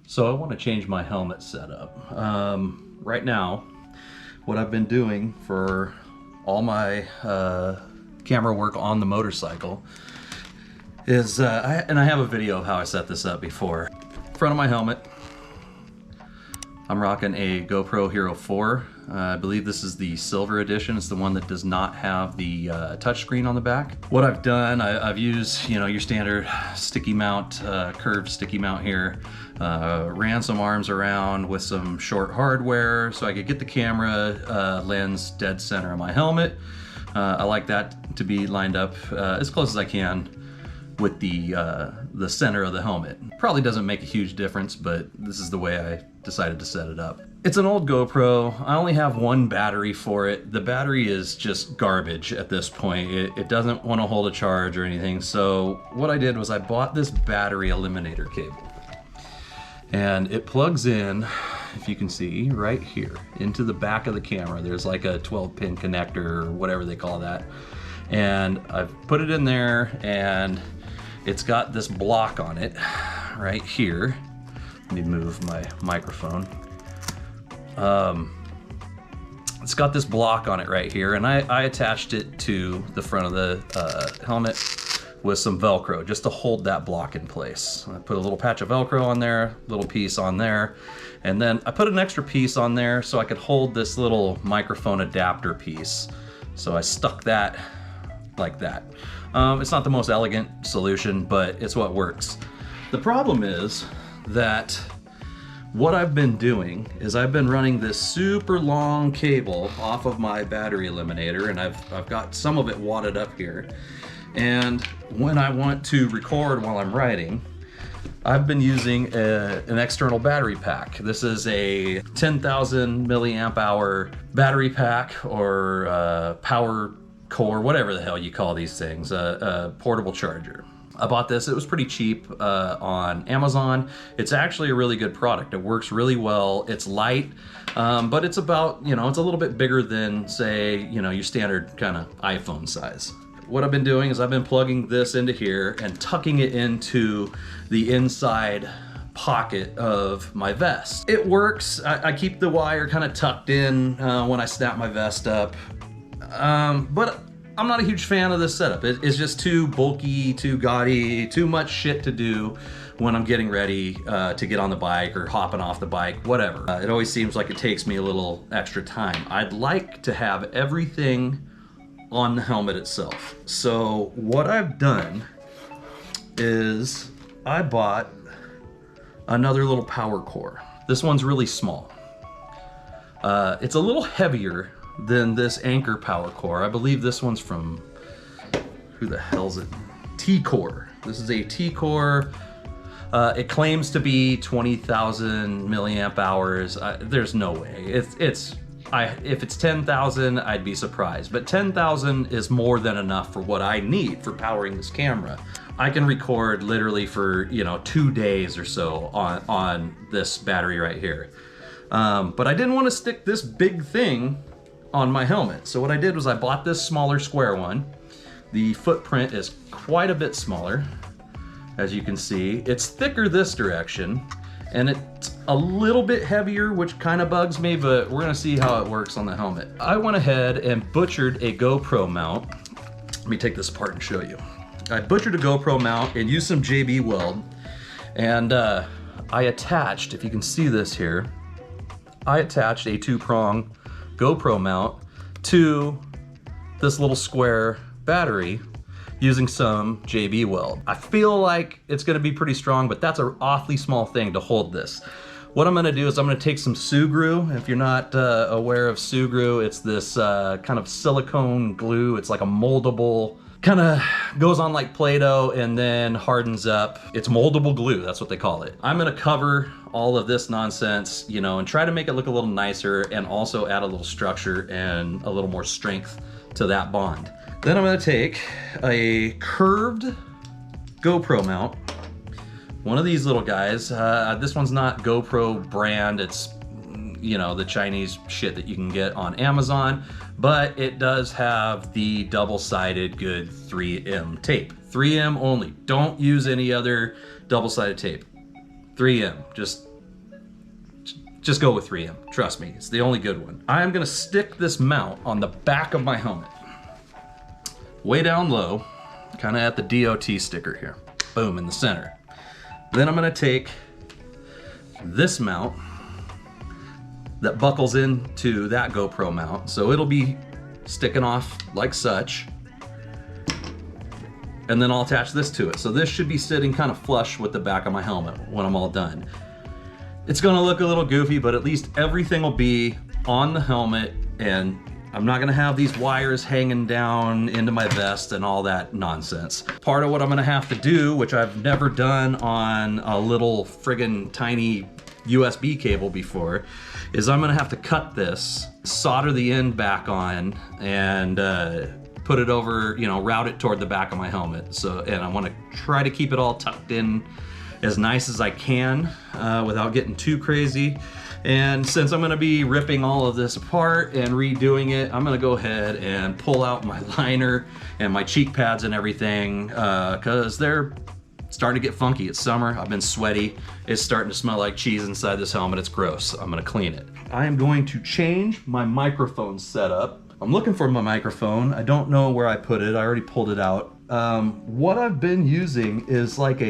So I want to change my helmet setup. Right now, what I've been doing for all my camera work on the motorcycle is, I have a video of how I set this up before. Front of my helmet, I'm rocking a GoPro Hero 4. I believe this is the silver edition. It's the one that does not have the touchscreen on the back. What I've done, I've used, your standard sticky mount, curved sticky mount here. Ran some arms around with some short hardware so I could get the camera lens dead center of my helmet. I like that to be lined up as close as I can with the center of the helmet. Probably doesn't make a huge difference, but this is the way I decided to set it up. It's an old GoPro. I only have one battery for it. The battery is just garbage at this point. It doesn't want to hold a charge or anything. So what I did was I bought this battery eliminator cable. And it plugs in, if you can see, right here into the back of the camera. There's like a 12-pin connector or whatever they call that. And I've put it in there, and it's got this block on it right here. Let me move my microphone. It's got this block on it right here, and I attached it to the front of the helmet with some Velcro just to hold that block in place. I put a little patch of Velcro on there, little piece on there, and then I put an extra piece on there so I could hold this little microphone adapter piece. So I stuck that like that. It's not the most elegant solution, but it's what works. The problem is that what I've been doing is I've been running this super long cable off of my battery eliminator, and I've got some of it wadded up here. And when I want to record while I'm riding, I've been using an external battery pack. This is a 10,000 milliamp hour battery pack, or power core, whatever the hell you call these things, a portable charger. I bought this, it was pretty cheap on Amazon. It's actually a really good product. It works really well. It's light, but it's about, it's a little bit bigger than, say, your standard kind of iPhone size. What I've been doing is I've been plugging this into here and tucking it into the inside pocket of my vest. It works. I keep the wire kind of tucked in when I snap my vest up, but I'm not a huge fan of this setup. It's just too bulky, too gaudy, too much shit to do when I'm getting ready to get on the bike or hopping off the bike, whatever. It always seems like it takes me a little extra time. I'd like to have everything on the helmet itself. So what I've done is I bought another little power core. This one's really small. It's a little heavier than this Anchor power core. I believe this one's from, who the hell's it? T-Core. This is a T-Core. It claims to be 20,000 milliamp hours. There's no way. If it's 10,000, I'd be surprised. But 10,000 is more than enough for what I need for powering this camera. I can record literally for 2 days or so on this battery right here. But I didn't want to stick this big thing on my helmet. So what I did was I bought this smaller square one. The footprint is quite a bit smaller, as you can see. It's thicker this direction, and it's a little bit heavier, which kind of bugs me, but we're gonna see how it works on the helmet. I went ahead and butchered a GoPro mount. Let me take this apart and show you. I butchered a GoPro mount and used some JB weld, and I attached, if you can see this here, I attached a 2-prong GoPro mount to this little square battery using some JB weld. I feel like it's gonna be pretty strong, but that's an awfully small thing to hold this. What I'm gonna do is I'm gonna take some SUGRU. If you're not aware of SUGRU, it's this kind of silicone glue. It's like a moldable, kind of goes on like Play-Doh and then hardens up. It's moldable glue, that's what they call it. I'm gonna cover all of this nonsense, and try to make it look a little nicer, and also add a little structure and a little more strength to that bond. Then I'm gonna take a curved GoPro mount, one of these little guys. This one's not GoPro brand, it's the Chinese shit that you can get on Amazon, but it does have the double-sided good 3M tape. 3M only. Don't use any other double-sided tape. 3M. Just just go with 3M. Trust me, it's the only good one. I am gonna stick this mount on the back of my helmet. Way down low, kind of at the DOT sticker here. Boom, in the center. Then I'm gonna take this mount that buckles into that GoPro mount. So it'll be sticking off like such. And then I'll attach this to it. So this should be sitting kind of flush with the back of my helmet when I'm all done. It's gonna look a little goofy, but at least everything will be on the helmet, and I'm not gonna have these wires hanging down into my vest and all that nonsense. Part of what I'm gonna have to do, which I've never done on a little friggin' tiny USB cable before, is I'm gonna have to cut this, solder the end back on, and put it over, you know, route it toward the back of my helmet. So, and I wanna try to keep it all tucked in as nice as I can without getting too crazy. And since I'm gonna be ripping all of this apart and redoing it, I'm gonna go ahead and pull out my liner and my cheek pads and everything, cause they're starting to get funky. It's summer, I've been sweaty. It's starting to smell like cheese inside this helmet. It's gross. I'm gonna clean it. I am going to change my microphone setup. I'm looking for my microphone. I don't know where I put it. I already pulled it out. What I've been using is like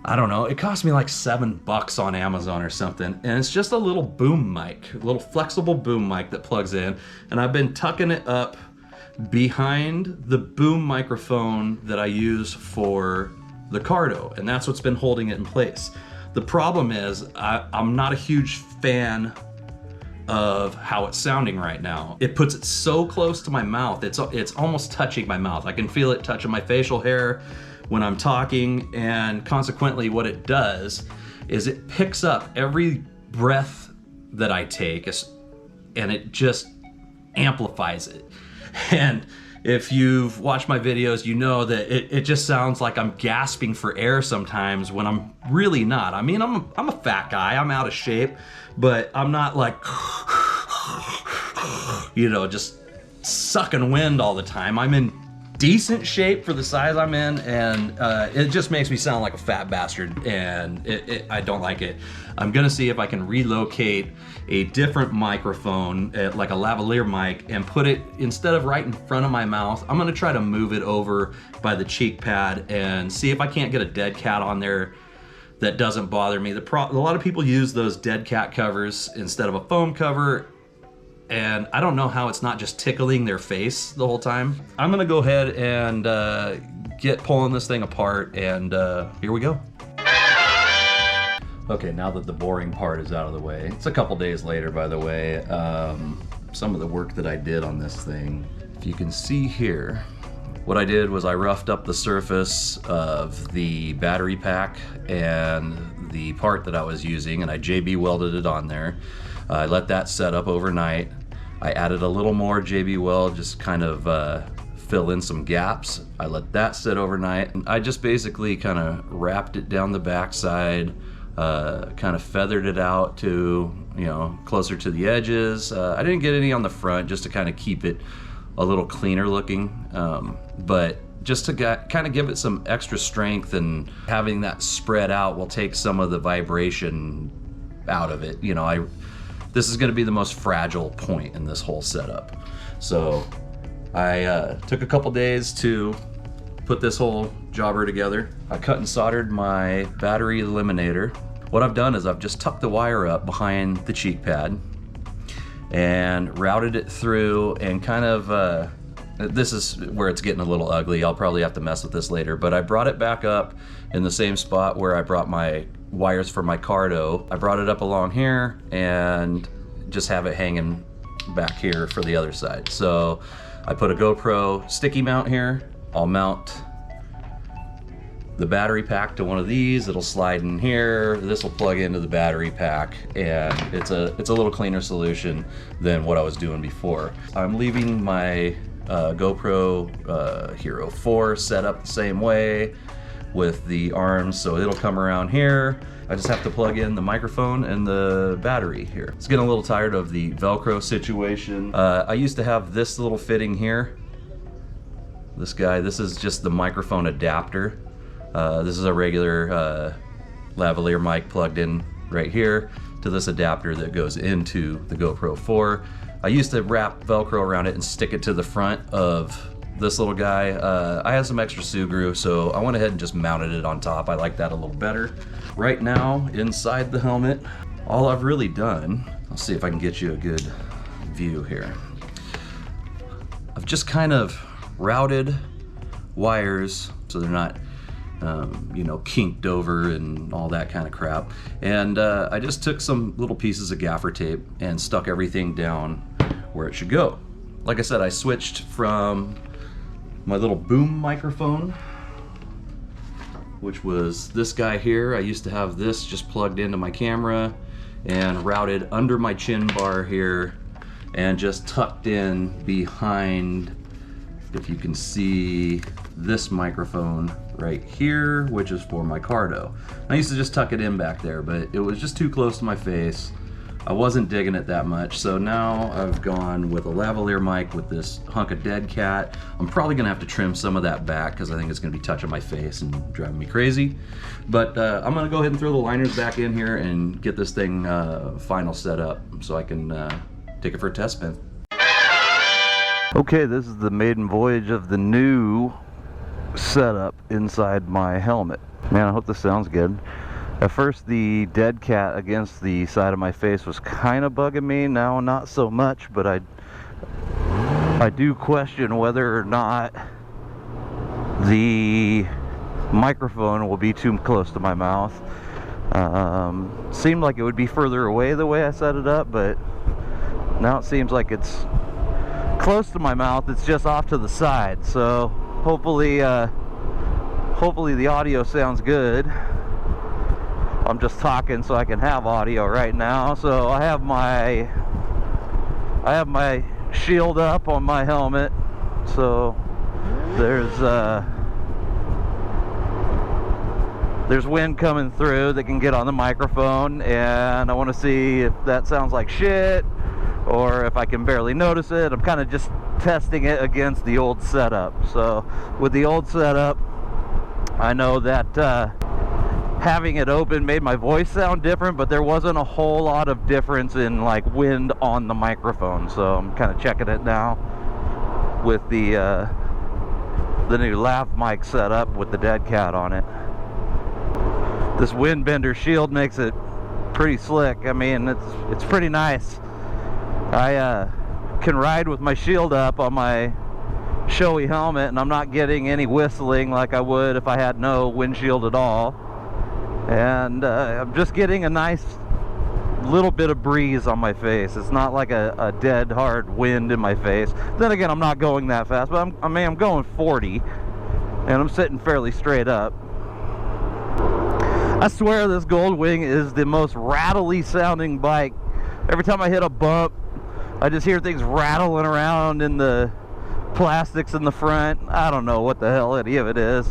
I don't know, it cost me like $7 on Amazon or something, and it's just a little boom mic, a little flexible boom mic that plugs in, and I've been tucking it up behind the boom microphone that I use for the Cardo, and that's what's been holding it in place. The problem is I'm not a huge fan of how it's sounding right now. It puts it so close to my mouth, it's almost touching my mouth. I can feel it touching my facial hair when I'm talking, and consequently what it does is it picks up every breath that I take, and it just amplifies it. And if you've watched my videos, you know that it just sounds like I'm gasping for air sometimes when I'm really not. I mean, I'm a fat guy, I'm out of shape, but I'm not like, you know, just sucking wind all the time. I'm in decent shape for the size I'm in, and it just makes me sound like a fat bastard, and I don't like it. I'm gonna see if I can relocate a different microphone, like a lavalier mic, and put it, instead of right in front of my mouth, I'm gonna try to move it over by the cheek pad and see if I can't get a dead cat on there that doesn't bother me. A lot of people use those dead cat covers instead of a foam cover, and I don't know how it's not just tickling their face the whole time. I'm gonna go ahead and get pulling this thing apart, and here we go. Okay, now that the boring part is out of the way, it's a couple days later, by the way. Some of the work that I did on this thing, if you can see here, what I did was I roughed up the surface of the battery pack and the part that I was using, and I JB welded it on there. I let that set up overnight. I added a little more JB weld, just kind of fill in some gaps. I let that sit overnight, and I just basically kind of wrapped it down the backside, kind of feathered it out to, you know, closer to the edges. I didn't get any on the front, just to kind of keep it a little cleaner looking, but just to kind of give it some extra strength, and having that spread out will take some of the vibration out of it. You know, this is going to be the most fragile point in this whole setup. So I took a couple days to put this whole jobber together. I cut and soldered my battery eliminator. What I've done is I've just tucked the wire up behind the cheek pad and routed it through, and kind of, this is where it's getting a little ugly. I'll probably have to mess with this later, but I brought it back up in the same spot where I brought my wires for my Cardo. I brought it up along here and just have it hanging back here for the other side. So I put a GoPro sticky mount here. I'll mount the battery pack to one of these. It'll slide in here. This will plug into the battery pack, and it's a little cleaner solution than what I was doing before. I'm leaving my GoPro Hero 4 set up the same way with the arms, so it'll come around here. I just have to plug in the microphone and the battery here. It's getting a little tired of the Velcro situation. I used to have this little fitting here. This guy, this is just the microphone adapter. This is a regular lavalier mic plugged in right here. to this adapter that goes into the GoPro 4. I used to wrap Velcro around it and stick it to the front of this little guy. I had some extra SUGRU, so I went ahead and just mounted it on top. I like that a little better. Right now, inside the helmet, all I've really done, I'll see if I can get you a good view here. I've just kind of routed wires so they're not you know, kinked over and all that kind of crap. And I just took some little pieces of gaffer tape and stuck everything down where it should go. Like I said, I switched from my little boom microphone, which was this guy here. I used to have this just plugged into my camera and routed under my chin bar here and just tucked in behind, if you can see, this microphone right here, which is for my Cardo. I used to just tuck it in back there, but it was just too close to my face. I wasn't digging it that much, so now I've gone with a lavalier mic with this hunk of dead cat. I'm probably gonna have to trim some of that back because I think it's gonna be touching my face and driving me crazy. But I'm gonna go ahead and throw the liners back in here and get this thing final set up so I can take it for a test spin. Okay, this is the maiden voyage of the new setup inside my helmet. Man, I hope this sounds good. At first, the dead cat against the side of my face was kind of bugging me. Now, not so much, but I do question whether or not the microphone will be too close to my mouth. Seemed like it would be further away the way I set it up, but now it seems like it's close to my mouth. It's just off to the side, so hopefully the audio sounds good. I'm just talking so I can have audio right now. So I have my shield up on my helmet, so there's wind coming through that can get on the microphone, and I want to see if that sounds like shit or if I can barely notice it. I'm kind of just testing it against the old setup. So with the old setup, I know that having it open made my voice sound different, but there wasn't a whole lot of difference in like wind on the microphone. So I'm kind of checking it now with the new lav mic setup with the dead cat on it. This wind bender shield makes it pretty slick. I mean, it's pretty nice. I can ride with my shield up on my showy helmet, and I'm not getting any whistling like I would if I had no windshield at all. And I'm just getting a nice little bit of breeze on my face. It's not like a dead hard wind in my face. Then again, I'm not going that fast, but I'm going 40, and I'm sitting fairly straight up. I swear this Goldwing is the most rattly sounding bike. Every time I hit a bump, I just hear things rattling around in the plastics in the front. I don't know what the hell any of it is.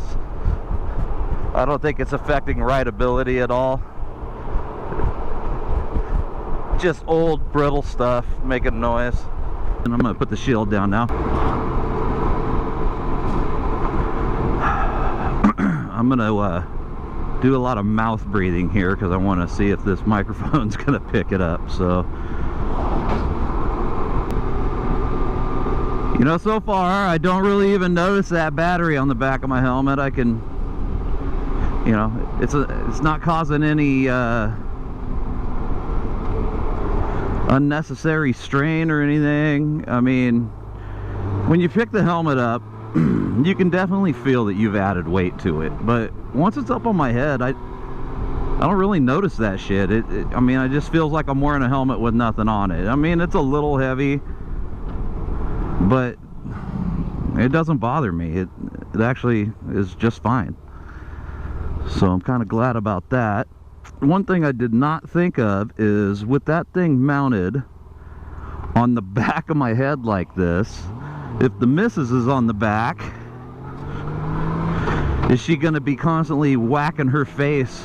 I don't think it's affecting rideability at all. Just old brittle stuff making noise. And I'm gonna put the shield down now. I'm gonna do a lot of mouth breathing here because I want to see if this microphone's gonna pick it up. So, you know, so far I don't really even notice that battery on the back of my helmet. I can, you know, it's not causing any unnecessary strain or anything. I mean, when you pick the helmet up, you can definitely feel that you've added weight to it, but once it's up on my head, I don't really notice that shit. I mean, it just feels like I'm wearing a helmet with nothing on it. I mean, it's a little heavy, but it doesn't bother me. It actually is just fine. So I'm kind of glad about that. One thing I did not think of is with that thing mounted on the back of my head like this, if the missus is on the back, is she going to be constantly whacking her face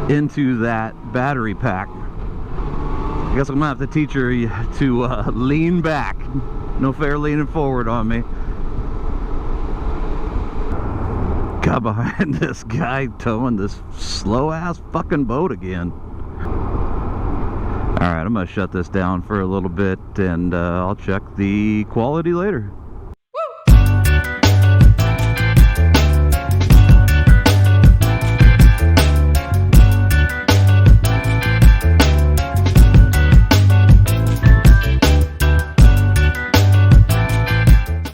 into that battery pack? I guess I'm going to have to teach her to lean back. No fair leaning forward on me. Got behind this guy towing this slow ass fucking boat again. All right, I'm gonna shut this down for a little bit, and I'll check the quality later.